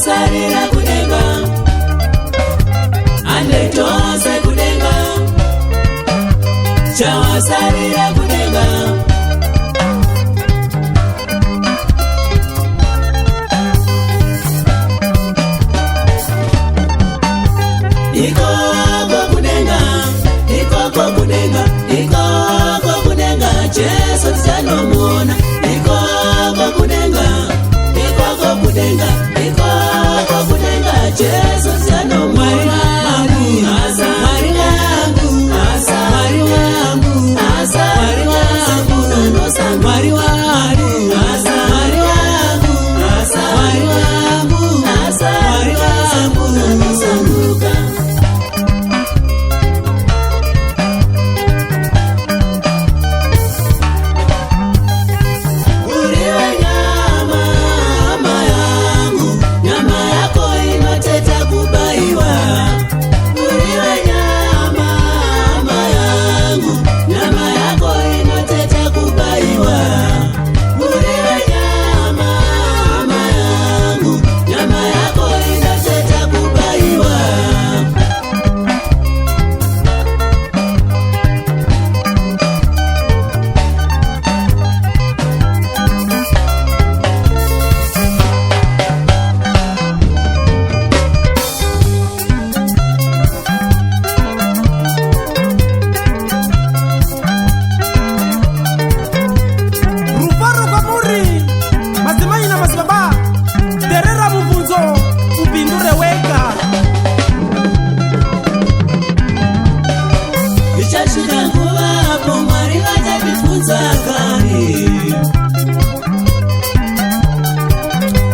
chawasarira kudenga andetose kudenga chawasarira kudenga ikoko kudenga ikoko kudenga ikoko kudenga Jesu tisanomona ikoko kudenga ikoko kudenga ikoko kudenga Jesu tisanomona asa Mari wangu asa Mari wangu asa Mari wangu nonosa Mari wangu asa Mari wangu asa Mari wangu asa Mari wangu nonosa muka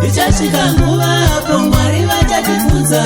Ichashika nguva hapo Mwari vachatifunza